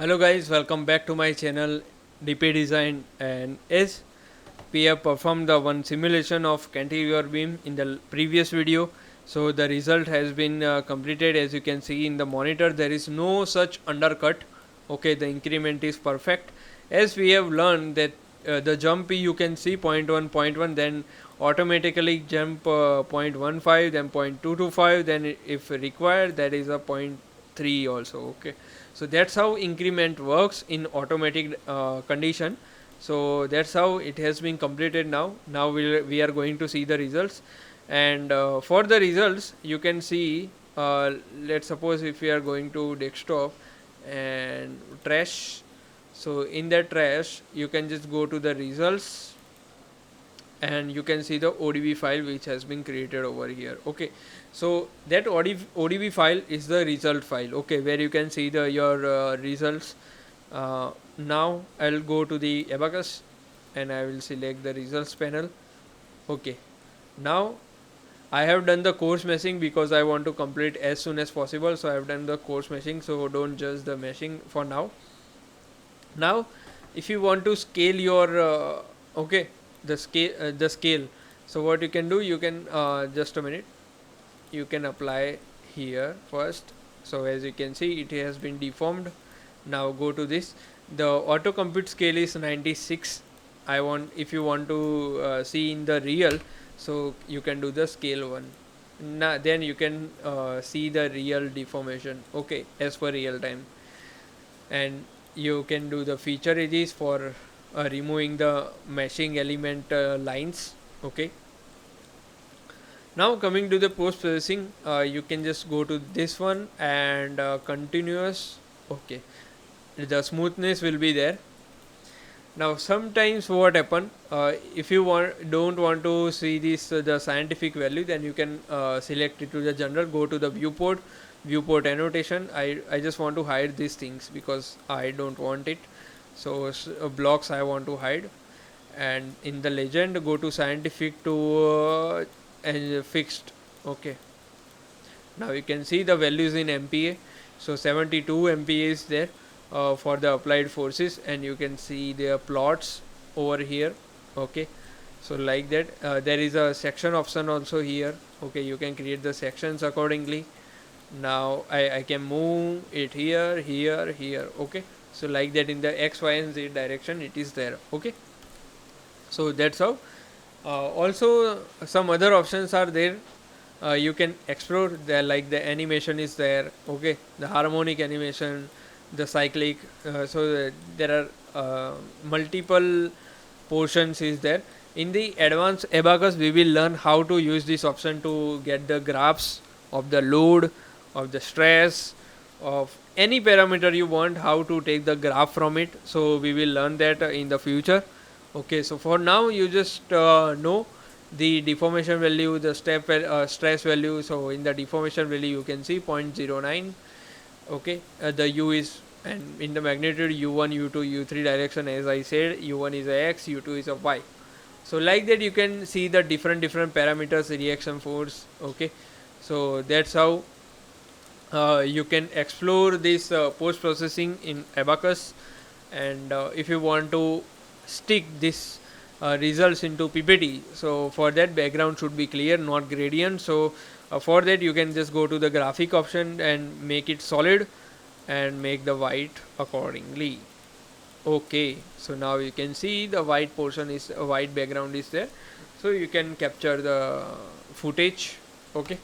Hello guys, welcome back to my channel DP Design, and as we have performed the one simulation of cantilever beam in the previous video. So the result has been completed. As you can see in the monitor, there is no such undercut. Okay, the increment is perfect. As we have learned that the jump you can see 0.1, then automatically jump 0.15, then 0.225, then if required that is a zero point 0.3 also. Okay, so that's how increment works in automatic condition. So that's how it has been completed. Now we are going to see the results, and for the results you can see, let's suppose if we are going to desktop and trash. So in that trash you can just go to the results, and you can see the ODB file which has been created over here. Okay, so that ODB file is the result file. Okay, where you can see the your results. Now I'll go to the Abaqus and I will select the results panel. Okay, now I have done the coarse meshing because I want to complete as soon as possible. So I have done the coarse meshing, so don't judge the meshing for now. Now if you want to scale your okay, the scale, so what you can do, you can just a minute, you can apply here first. So as you can see it has been deformed. Now go to this, the auto compute scale is 96. I want, if you want to see in the real, so you can do the scale one. Now then you can see the real deformation, okay, as per real time. And you can do the feature edges for removing the meshing element lines. Okay, now coming to the post processing, you can just go to this one and continuous. Okay, the smoothness will be there. Now sometimes what happen, if you don't want to see this the scientific value, then you can select it to the general, go to the viewport annotation. I just want to hide these things because I don't want it. So blocks I want to hide, and in the legend go to scientific to and fixed. Okay, now you can see the values in MPa. So 72 MPa is there for the applied forces, and you can see their plots over here. Okay, so like that, there is a section option also here. Okay, you can create the sections accordingly. Now I can move it here, here. Okay, so like that, in the X, Y and Z direction it is there. Okay, so that's how. Also some other options are there. You can explore there, like the animation is there. Okay, the harmonic animation, the cyclic, so there are multiple portions is there. In the advanced Abaqus we will learn how to use this option to get the graphs of the load, of the stress, of any parameter you want, how to take the graph from it. So we will learn that in the future. Okay, so for now you just know the deformation value, the stress value. So in the deformation value you can see 0.09. Okay, the u is, and in the magnitude u1, u2, u3 direction, as I said, u1 is a x, u2 is a y. So like that you can see the different parameters, reaction force. Okay, so that's how you can explore this post processing in Abaqus. And if you want to stick this results into PPT, so for that background should be clear, not gradient. So for that you can just go to the graphic option and make it solid and make the white accordingly. Okay, so now you can see the white portion is white background is there, so you can capture the footage. Okay,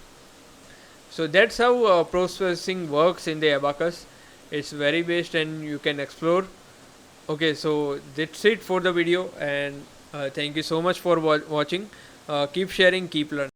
so that's how processing works in the Abaqus. It's very best and you can explore. Okay, so that's it for the video, and thank you so much for watching. Keep sharing, keep learning.